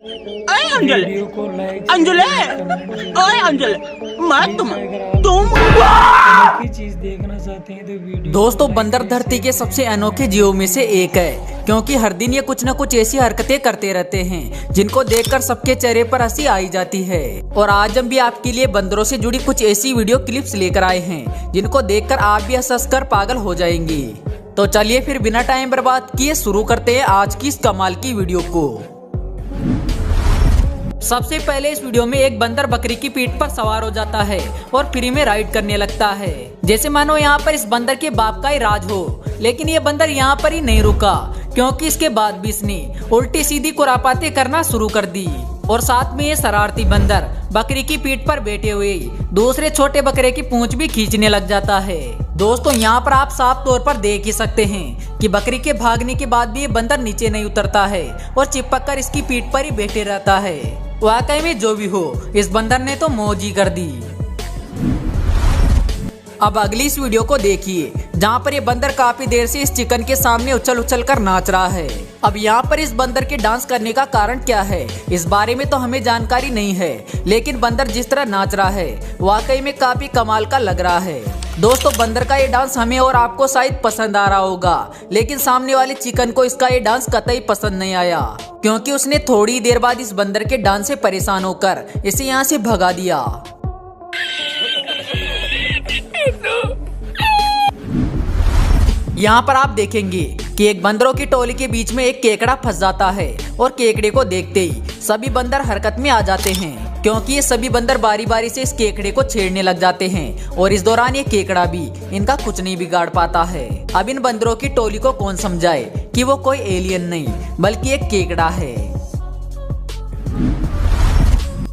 अरे अंजलि, अंजलि, ओए अंजलि, मैं तुम चीज देखना चाहते हैं तो वीडियो। दोस्तों, बंदर धरती के सबसे अनोखे जीवों में से एक है, क्योंकि हर दिन ये कुछ न कुछ ऐसी हरकतें करते रहते हैं जिनको देखकर सबके चेहरे पर हंसी आई जाती है। और आज हम भी आपके लिए बंदरों से जुड़ी कुछ ऐसी वीडियो क्लिप्स लेकर आए हैं जिनको देखकर आप भी हंस कर पागल हो जाएंगे। तो चलिए फिर बिना टाइम बर्बाद किए शुरू करते हैं आज की इस कमाल की वीडियो को। सबसे पहले इस वीडियो में एक बंदर बकरी की पीठ पर सवार हो जाता है और फ्री में राइड करने लगता है, जैसे मानो यहाँ पर इस बंदर के बाप का ही राज हो। लेकिन ये बंदर यहाँ पर ही नहीं रुका, क्योंकि इसके बाद भी इसने उल्टी सीधी खुरापाते करना शुरू कर दी। और साथ में ये शरारती बंदर बकरी की पीठ पर बैठे हुए दूसरे छोटे बकरे की पूंछ भी खींचने लग जाता है। दोस्तों, यहाँ पर आप साफ तौर पर देख ही सकते हैं कि बकरी के भागने के बाद भी ये बंदर नीचे नहीं उतरता है और चिपक कर इसकी पीठ पर ही बैठे रहता है। वाकई में जो भी हो, इस बंदर ने तो मौज ही कर दी। अब अगली इस वीडियो को देखिए, जहाँ पर ये बंदर काफी देर से इस चिकन के सामने उछल उछल कर नाच रहा है। अब यहाँ पर इस बंदर के डांस करने का कारण क्या है, इस बारे में तो हमें जानकारी नहीं है, लेकिन बंदर जिस तरह नाच रहा है वाकई में काफी कमाल का लग रहा है। दोस्तों, बंदर का ये डांस हमें और आपको शायद पसंद आ रहा होगा, लेकिन सामने वाले चिकन को इसका ये डांस कतई पसंद नहीं आया, क्योंकि उसने थोड़ी देर बाद इस बंदर के डांस से परेशान होकर इसे यहाँ से भगा दिया। यहाँ पर आप देखेंगे कि एक बंदरों की टोली के बीच में एक केकड़ा फंस जाता है और केकड़े को देखते ही सभी बंदर हरकत में आ जाते हैं, क्योंकि ये सभी बंदर बारी बारी से इस केकड़े को छेड़ने लग जाते हैं। और इस दौरान ये केकड़ा भी इनका कुछ नहीं बिगाड़ पाता है। अब इन बंदरों की टोली को कौन समझाए कि वो कोई एलियन नहीं बल्कि एक केकड़ा है।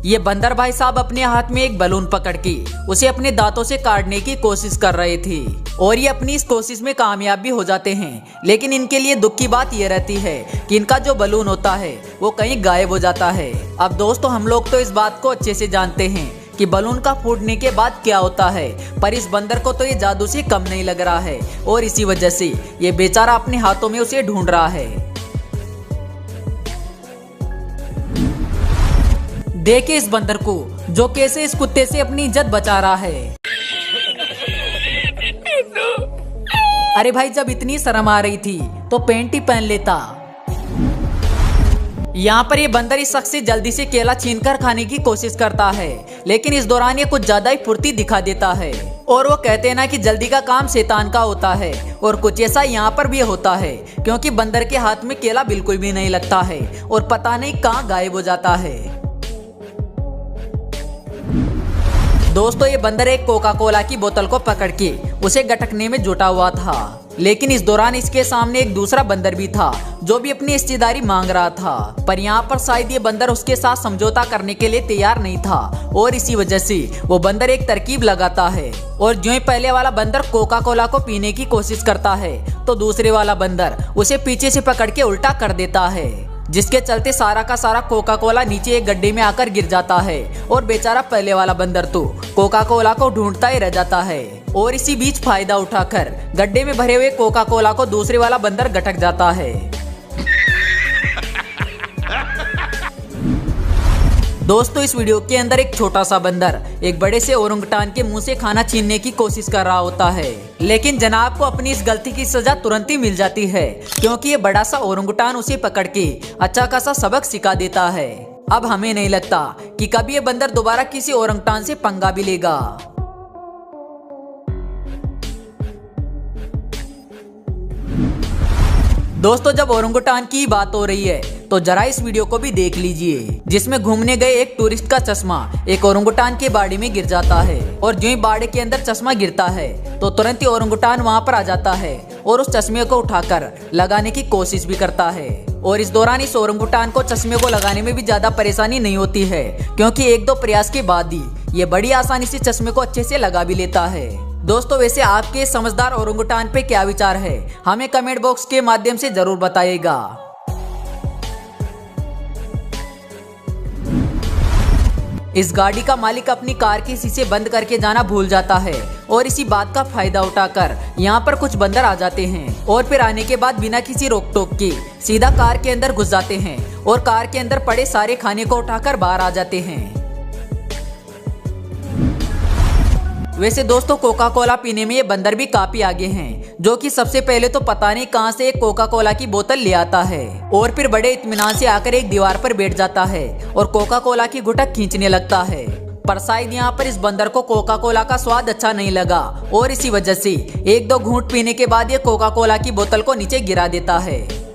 ये बंदर भाई साहब अपने हाथ में एक बलून पकड़ के उसे अपने दांतों से काटने की कोशिश कर रहे थे, और ये अपनी इस कोशिश में कामयाब भी हो जाते हैं। लेकिन इनके लिए दुख की बात ये रहती है कि इनका जो बलून होता है वो कहीं गायब हो जाता है। अब दोस्तों, हम लोग तो इस बात को अच्छे से जानते हैं कि बलून का फूटने के बाद क्या होता है, पर इस बंदर को तो ये जादू से कम नहीं लग रहा है, और इसी वजह से ये बेचारा अपने हाथों में उसे ढूंढ रहा है। देखिए इस बंदर को, जो कैसे इस कुत्ते से अपनी इज्जत बचा रहा है। अरे भाई, जब इतनी शर्म आ रही थी तो पैंट ही पहन लेता। यहाँ पर ये बंदर इस शख्स से जल्दी से केला छीनकर खाने की कोशिश करता है, लेकिन इस दौरान ये कुछ ज्यादा ही फुर्ती दिखा देता है। और वो कहते हैं ना कि जल्दी का काम शैतान का होता है, और कुछ ऐसा यहाँ पर भी होता है, क्योंकि बंदर के हाथ में केला बिल्कुल भी नहीं लगता है और पता नहीं कहाँ गायब हो जाता है। दोस्तों, ये बंदर एक कोका कोला की बोतल को पकड़ के उसे गटकने में जुटा हुआ था, लेकिन इस दौरान इसके सामने एक दूसरा बंदर भी था जो भी अपनी हिस्सेदारी मांग रहा था। पर यहाँ पर शायद ये बंदर उसके साथ समझौता करने के लिए तैयार नहीं था, और इसी वजह से वो बंदर एक तरकीब लगाता है। और जो ही पहले वाला बंदर कोका कोला को पीने की कोशिश करता है, तो दूसरे वाला बंदर उसे पीछे से पकड़ के उल्टा कर देता है, जिसके चलते सारा का सारा कोका कोला नीचे एक गड्ढे में आकर गिर जाता है। और बेचारा पहले वाला बंदर तो कोका कोला को ढूंढता ही रह जाता है, और इसी बीच फायदा उठाकर गड्ढे में भरे हुए कोका कोला को दूसरे वाला बंदर गटक जाता है। दोस्तों, इस वीडियो के अंदर एक छोटा सा बंदर एक बड़े से ओरंगुटान के मुंह से खाना छीनने की कोशिश कर रहा होता है, लेकिन जनाब को अपनी इस गलती की सजा तुरंत ही मिल जाती है, क्योंकि ये बड़ा सा ओरंगुटान उसे पकड़ के अच्छा खासा सबक सिखा देता है। अब हमें नहीं लगता कि कभी ये बंदर दोबारा किसी ओरंगुटान से पंगा भी लेगा। दोस्तों, जब ओरंगुटान की बात हो रही है तो जरा इस वीडियो को भी देख लीजिए, जिसमें घूमने गए एक टूरिस्ट का चश्मा एक ओरंगुटान के बाड़े में गिर जाता है, और जो ही बाड़े के अंदर चश्मा गिरता है तो तुरंत ही ओरंगुटान वहां पर आ जाता है और उस चश्मे को उठाकर लगाने की कोशिश भी करता है। और इस दौरान इस ओरंगुटान को चश्मे को लगाने में भी ज्यादा परेशानी नहीं होती है, क्योंकि एक दो प्रयास के बाद ही ये बड़ी आसानी से चश्मे को अच्छे से लगा भी लेता है। दोस्तों, वैसे आपके समझदार ओरंगुटान पे क्या विचार है, हमें कमेंट बॉक्स के माध्यम से जरूर बताइएगा। इस गाड़ी का मालिक अपनी कार के शीशे बंद करके जाना भूल जाता है और इसी बात का फायदा उठाकर यहाँ पर कुछ बंदर आ जाते हैं और फिर आने के बाद बिना किसी रोक टोक के सीधा कार के अंदर घुस जाते हैं और कार के अंदर पड़े सारे खाने को उठाकर बाहर आ जाते हैं। वैसे दोस्तों कोका कोला पीने में ये बंदर भी काफी आगे हैं, जो कि सबसे पहले तो पता नहीं कहां से एक कोका कोला की बोतल ले आता है और फिर बड़े इत्मीनान से आकर एक दीवार पर बैठ जाता है और कोका कोला की घुटक खींचने लगता है। पर शायद यहाँ पर इस बंदर को कोका कोला का स्वाद अच्छा नहीं लगा और इसी वजह से एक दो घूंट पीने के बाद ये कोका कोला की बोतल को नीचे गिरा देता है।